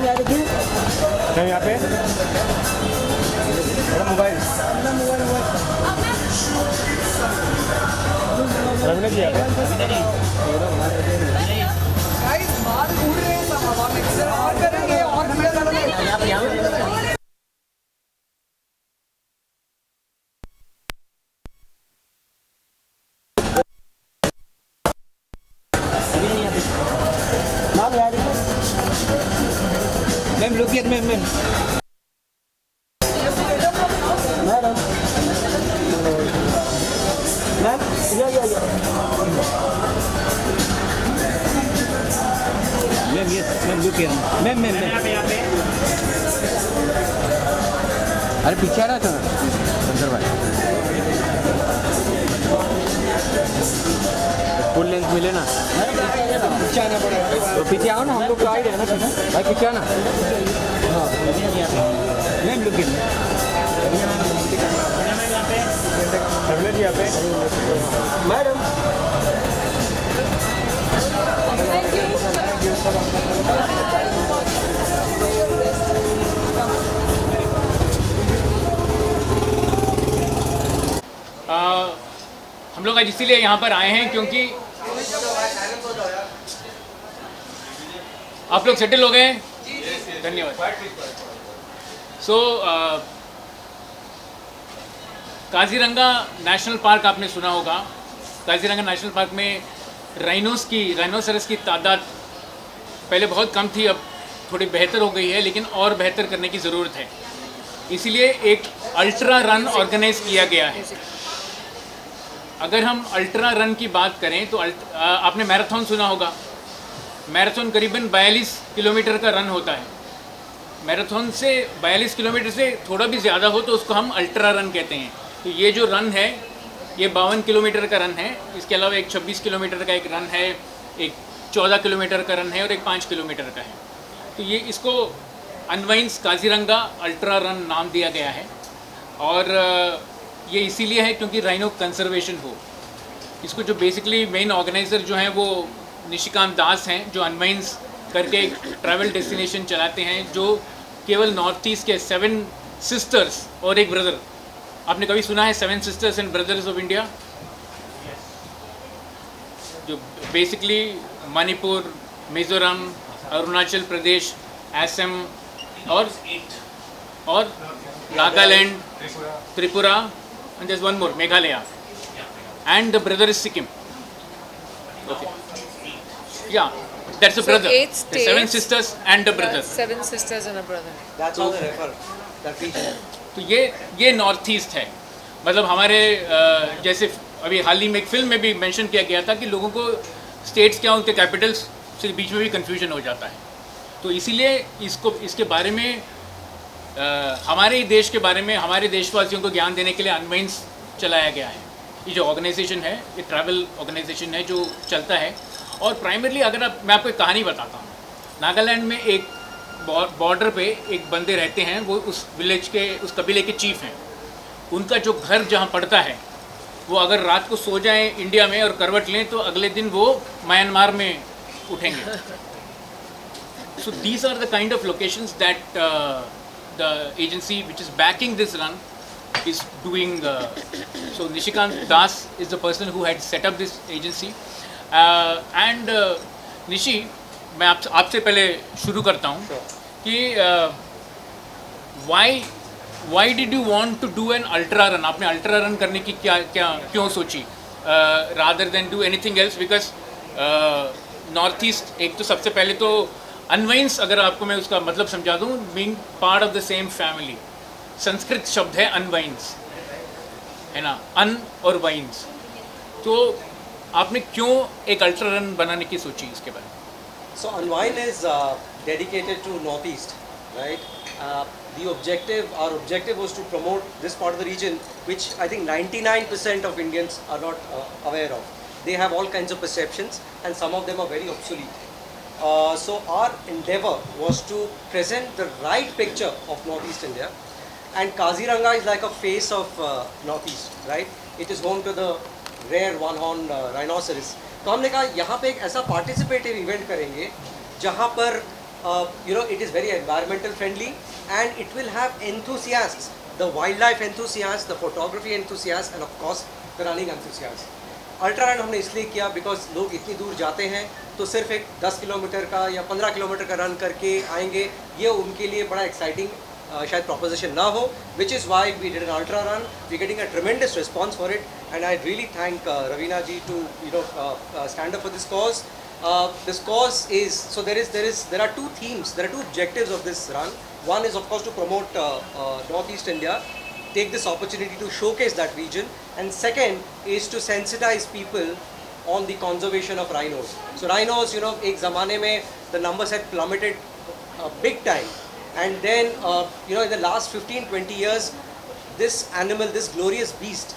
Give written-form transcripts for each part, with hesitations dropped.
Ma'am यहाँ देखिए, ma'am यहाँ पे मोबाइल रविना जी यहाँ पे गाइस बाल उड़ रहे हैं सब हवा में, सर और करेंगे और कितना करेंगे। मैम यहाँ देखिए, ma'am look at ma'am madam ma'am ये ma'am yes ma'am look at ma'am ma'am अरे पीछे आ रहा था शंकर भाई फुल लेंथ मिले ना पीछे आना पड़ेगा। तो पीछे आओ ना, हम लोग तो आ ही रहे हैं ना भाई, पीछे आना। मैम लुक एट रविना जी यहाँ पे मैडम हम लोग आज इसीलिए यहाँ पर आए हैं क्योंकि आप लोग सेटल हो गए हैं, धन्यवाद। सो काजीरंगा नेशनल पार्क आपने सुना होगा। काजीरंगा नेशनल पार्क में राइनोसरस की तादाद पहले बहुत कम थी, अब थोड़ी बेहतर हो गई है, लेकिन और बेहतर करने की ज़रूरत है। इसीलिए एक अल्ट्रा रन ऑर्गेनाइज किया गया है। अगर हम अल्ट्रा रन की बात करें तो आपने मैराथन सुना होगा। मैराथन करीबन 42 किलोमीटर का रन होता है। मैराथन से 42 किलोमीटर से थोड़ा भी ज़्यादा हो तो उसको हम अल्ट्रा रन कहते हैं। तो ये जो रन है ये 52 किलोमीटर का रन है। इसके अलावा एक 26 किलोमीटर का एक रन है, एक 14 किलोमीटर का रन है और एक 5 किलोमीटर का है। तो ये इसको अनवाइंस काजीरंगा अल्ट्रा रन नाम दिया गया है और ये इसीलिए है क्योंकि राइनो कंजर्वेशन हो। इसको जो बेसिकली मेन ऑर्गेनाइज़र जो हैं वो निशिकांत दास हैं, जो अनवाइंस करके एक ट्रैवल डेस्टिनेशन चलाते हैं जो केवल नॉर्थ ईस्ट के 7 सिस्टर्स और एक ब्रदर। आपने कभी सुना है 7 sisters and brothers of India? जो बेसिकली मणिपुर, मिज़ोरम, अरुणाचल प्रदेश, असम और Nagaland, Tripura, and there's one more, Meghalaya, and the brother is Sikkim. Okay. Yeah, that's a brother. 8 The states. 7 sisters and a brother. 7 sisters and a brother. that's how they refer that region. तो ये north east है। मतलब हमारे जैसे अभी हाल ही में एक film में भी मेंशन किया गया था कि लोगों को स्टेट्स क्या उनके कैपिटल्स से बीच में भी कंफ्यूजन हो जाता है। तो इसीलिए इसके बारे में हमारे ही देश के बारे में हमारे देशवासियों को ज्ञान देने के लिए अनवाइंस चलाया गया है। ये जो ऑर्गेनाइजेशन है ये ट्रैवल ऑर्गेनाइजेशन है जो चलता है। और प्राइमरली अगर मैं आपको एक कहानी बताता हूँ। नागालैंड में एक बॉर्डर पे एक बंदे रहते हैं, वो उस विलेज के उस कबीले के चीफ हैं। उनका जो घर जहाँ पड़ता है वो अगर रात को सो जाएं इंडिया में और करवट लें तो अगले दिन वो म्यांमार में उठेंगे। So these are the kind of locations that the agency which is backing this run is doing. So Nishikant Das is the person who had set up this agency. And Nishi, मैं आपसे पहले शुरू करता हूँ कि why did you want to do an ultra run? आपने ultra run करने की क्यों सोची rather than do anything else? Because north east एक तो सबसे पहले तो अनवाइंस, अगर आपको मैं उसका मतलब समझा दूँ, being part of the same family. Sanskrit शब्द है अनवाइंस, है ना, अन और वाइंस। तो आपने क्यों एक अल्ट्रा रन बनाने की सोची इसके बारे में? So Unwind is dedicated to Northeast, right? Our objective was to promote this part of the region, which I think 99% of Indians are not aware of. They have all kinds of perceptions, and some of them are very obsolete. So our endeavor was to present the right picture of Northeast India, and Kaziranga is like a face of Northeast, right? It is home to the rare one-horned rhinoceros. तो हमने कहा यहाँ पे एक ऐसा participative event करेंगे जहाँ पर it is very environmental friendly, and it will have enthusiasts, the wildlife enthusiasts, the photography enthusiasts, and of course the running enthusiasts. Ultra run हमने इसलिए किया बिकॉज लोग इतनी दूर जाते हैं तो सिर्फ एक 10 किलोमीटर का या 15 किलोमीटर का रन करके आएंगे, ये उनके लिए बड़ा एक्साइटिंग शायद प्रोपोजिशन ना हो, which is why we did an ultra run. We getting a tremendous response for it, and I really thank Raveena ji to stand up for this cause. This cause is, so there are two themes, there are two objectives of this run. One is of course to promote Northeast India, take this opportunity to showcase that region, and second is to sensitize people on the conservation of rhinos. So rhinos, एक ज़माने में the numbers had plummeted big time, and then in the last 15-20 years, this animal, this glorious beast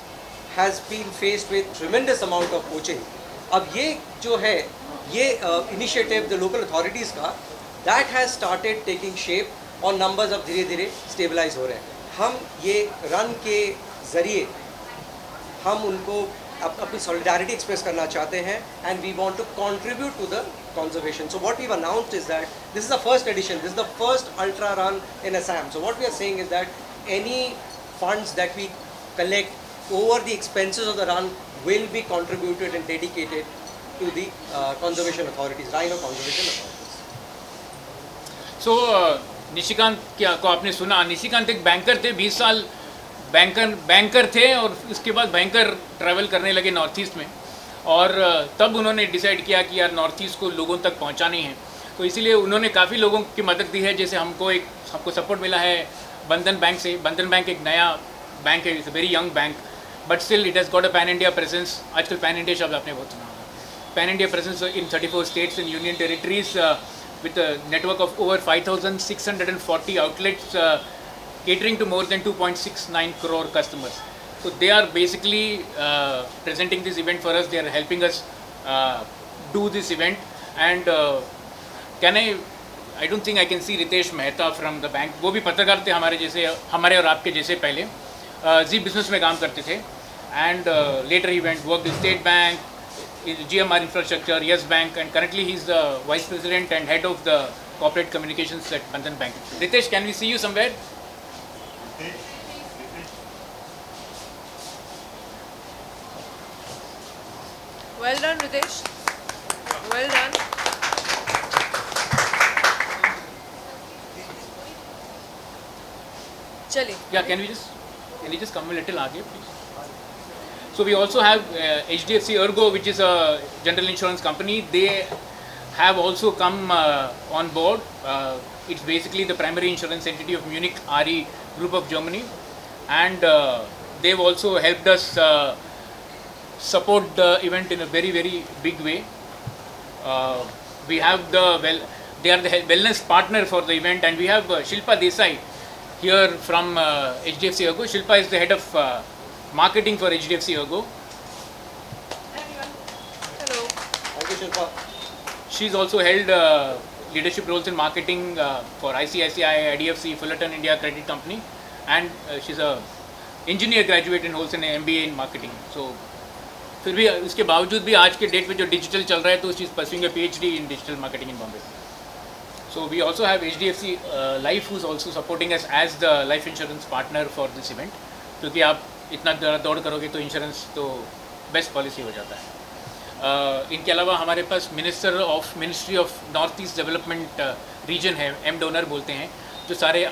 has been faced with tremendous amount of poaching. अब ये जो है ये initiative the local authorities का, that has started taking shape और numbers अब धीरे धीरे stabilize हो रहे हैं. हम ये रन के ज़रिए हम उनको अपनी solidarity express करना चाहते हैं, and we want to contribute to the conservation. So what we've announced is that this is the first edition, this is the first ultra run in Assam. So what we are saying is that any funds that we collect over the expenses of the run will be contributed and dedicated to the conservation authorities, rhino conservation authorities. So Nishikant क्या को आपने सुना, निशिकांत एक banker थे, 20 साल banker थे और उसके बाद बैंकर ट्रैवल करने लगे नॉर्थ ईस्ट में, और तब उन्होंने डिसाइड किया कि यार नॉर्थ ईस्ट को लोगों तक पहुंचानी है. तो इसीलिए उन्होंने काफ़ी लोगों की मदद दी है. जैसे हमको सपोर्ट मिला है बंधन बैंक से. बंधन बैंक एक नया बैंक है, it's a very young bank, but still it has got a pan India presence. आजकल पैन इंडिया शब्द आपने बहुत सुना होगा. Pan India presence in 34 states and union territories with a network of over 5,640 outlets catering to more than 2.69 crore customers. So they are basically presenting this event for us. They are helping us do this event. And I don't think I can see Ritesh Mehta from the bank. वो भी पत्रकार थे हमारे और आपके जैसे पहले जी business में काम करते थे, and later he worked in State Bank, GMR Infrastructure, Yes Bank, and currently he is the Vice President and Head of the Corporate Communications at Bandhan Bank. Ritesh, can we see you somewhere? Well done, Ritesh. Well done. चलिए. Yeah, can you just come a little आगे, please? So we also have HDFC Ergo, which is a general insurance company. They have also come on board. It's basically the primary insurance entity of Munich Re Group of Germany, and they've also helped us support the event in a very, very big way. We have they are the wellness partner for the event, and we have Shilpa Desai here from HDFC Ergo. Shilpa is the head of marketing for HDFC Ergo. Hello. Thank you, Shilpa. She's also held leadership roles in marketing for ICICI, IDFC, Fullerton India Credit Company, and she's a engineer graduate and holds an MBA in marketing. So फिर भी उसके बावजूद भी आज के date में जो digital चल रहा है, तो she is pursuing a PhD in digital marketing in Bombay. So we also have HDFC Life, who's also supporting us as the life insurance partner for this event. क्योंकि आप इतना दौड़ करोगे तो इंश्योरेंस तो बेस्ट पॉलिसी हो जाता है. इनके अलावा हमारे पास ministry of north east development region है, एम डोनर बोलते हैं, जो सारे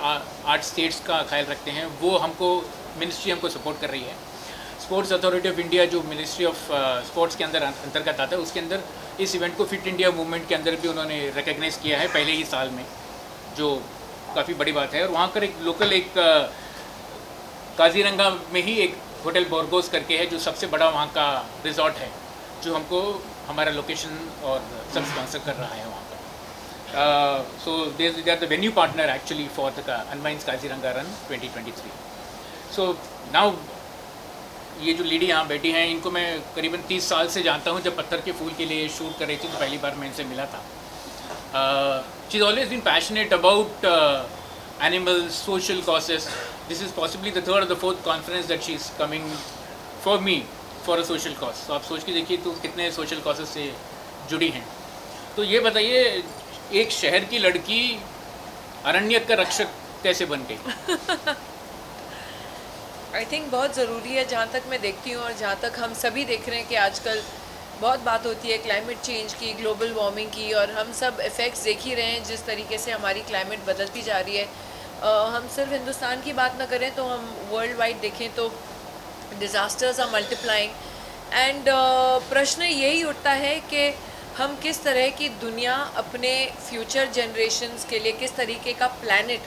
8 स्टेट्स का ख्याल रखते हैं. वो मिनिस्ट्री हमको सपोर्ट कर रही है. स्पोर्ट्स अथॉरिटी ऑफ इंडिया जो मिनिस्ट्री ऑफ स्पोर्ट्स के अंतर्गत आता है, उसके अंदर इस इवेंट को फिट इंडिया मूवमेंट के अंदर भी उन्होंने रिकग्नाइज़ किया है पहले ही साल में, जो काफ़ी बड़ी बात है. और वहाँ पर एक लोकल काजीरंगा में ही एक होटल बोर्गोस करके है, जो सबसे बड़ा वहाँ का रिजॉर्ट है, जो हमको हमारा लोकेशन और सब स्पॉन्सर कर रहा है वहाँ पर. So they are the venue partner actually for the unwinds Kaziranga run 2023. So now ये जो लेडी यहाँ बैठी हैं, इनको मैं करीबन 30 साल से जानता हूँ. जब पत्थर के फूल के लिए शूट कर रही थी तो पहली बार मैं इनसे मिला था. She is always been passionate about animals, social causes. This is possibly the 3rd or the 4th conference that she is coming for me for a social cause. तो आप सोच के देखिए तो कितने social causes से जुड़ी हैं. तो ये बताइए एक शहर की लड़की अरण्यक का रक्षक कैसे बन गई? आई थिंक बहुत ज़रूरी है, जहाँ तक मैं देखती हूँ और जहाँ तक हम सभी देख रहे हैं कि आजकल बहुत बात होती है क्लाइमेट चेंज की, ग्लोबल वार्मिंग की, और हम सब इफ़ेक्ट्स देख ही रहे हैं जिस तरीके से हमारी क्लाइमेट बदलती जा रही है। हम सिर्फ हिंदुस्तान की बात ना करें तो हम वर्ल्ड वाइड देखें तो डिज़ास्टर्स आर मल्टीप्लाइंग एंड प्रश्न यही उठता है कि हम किस तरह की दुनिया अपने फ्यूचर जनरेशन्स के लिए, किस तरीके का प्लैनेट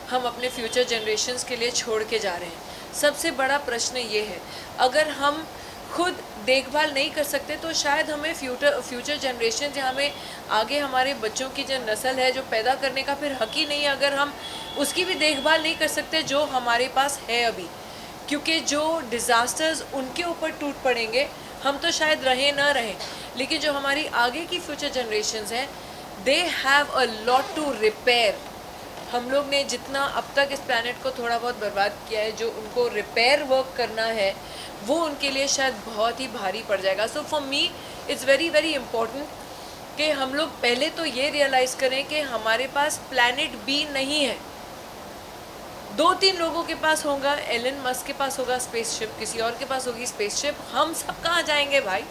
हम अपने फ्यूचर जनरेशन्स के लिए छोड़ के जा रहे हैं। सबसे बड़ा प्रश्न ये है, अगर हम खुद देखभाल नहीं कर सकते तो शायद हमें फ्यूचर जनरेशन, जहाँ हमें आगे हमारे बच्चों की जो नस्ल है जो पैदा करने का फिर हक ही नहीं, अगर हम उसकी भी देखभाल नहीं कर सकते जो हमारे पास है अभी, क्योंकि जो डिज़ास्टर्स उनके ऊपर टूट पड़ेंगे, हम तो शायद रहें ना रहें, लेकिन जो हमारी आगे की फ्यूचर जनरेशन्स हैं, they have a lot to repair. हम लोग ने जितना अब तक इस प्लैनेट को थोड़ा बहुत बर्बाद किया है, जो उनको रिपेयर वर्क करना है वो उनके लिए शायद बहुत ही भारी पड़ जाएगा। So for me it's very very important कि हम लोग पहले तो ये रियलाइज़ करें कि हमारे पास प्लैनेट बी नहीं है। 2-3 लोगों के पास होगा, एलन मस्क के पास होगा स्पेसशिप, किसी और के पास होगी स्पेसशिप, हम सब कहाँ जाएंगे भाई?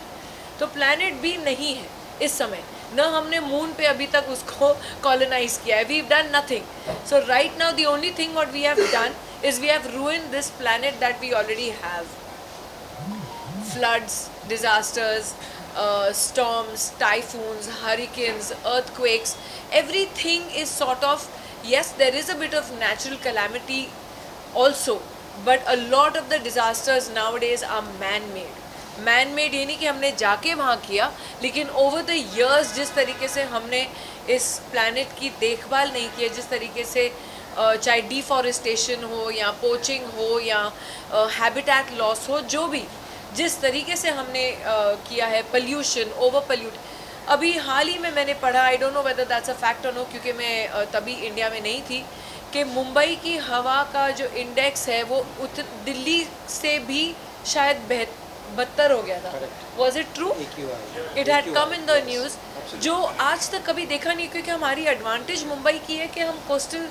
तो प्लैनेट बी नहीं है इस समय, न हमने मून पे अभी तक उसको कॉलोनाइज किया है, we have done nothing. So right now the only thing what we have done is we have ruined this planet that we already have. Floods, disasters, storms, typhoons, hurricanes, earthquakes, everything is sort of, yes, there is a bit of natural calamity also, but a lot of the disasters nowadays are man-made. Man-made ये नहीं कि हमने जाके वहाँ किया, लेकिन over the years जिस तरीके से हमने इस planet की देखभाल नहीं की है, जिस तरीके से चाहे डिफॉरेस्टेशन हो या पोचिंग हो या हैबिटेट लॉस हो, जो भी जिस तरीके से हमने किया है, पोल्यूशन, ओवर पोल्यूट। अभी हाल ही में मैंने पढ़ा, I don't know whether that's a fact और नो, क्योंकि मैं तभी इंडिया में नहीं थी, कि मुंबई की हवा का जो इंडेक्स है वो दिल्ली से भी शायद बदतर हो गया था। Was it true? It had come in the news, जो आज तक कभी देखा नहीं, क्योंकि हमारी एडवांटेज मुंबई की है कि हम कोस्टल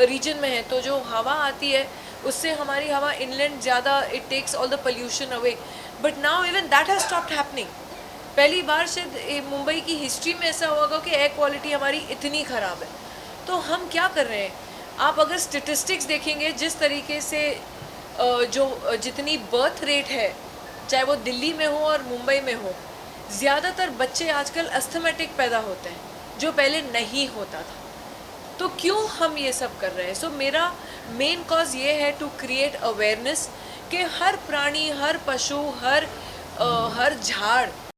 रीजन में हैं, तो जो हवा आती है उससे हमारी हवा इनलैंड ज़्यादा, it takes all the pollution away, but now even that has stopped happening. पहली बार शायद मुंबई की हिस्ट्री में ऐसा होगा कि एयर क्वालिटी हमारी इतनी ख़राब है। तो हम क्या कर रहे हैं? आप अगर स्टेटिस्टिक्स देखेंगे, जिस तरीके से जो जितनी बर्थ रेट है, चाहे वो दिल्ली में हो और मुंबई में हो, ज़्यादातर बच्चे आजकल अस्थमेटिक पैदा होते हैं, जो पहले नहीं होता था। तो क्यों हम ये सब कर रहे हैं? सो मेरा मेन कॉज ये है टू क्रिएट अवेयरनेस कि हर प्राणी, हर पशु, हर झाड़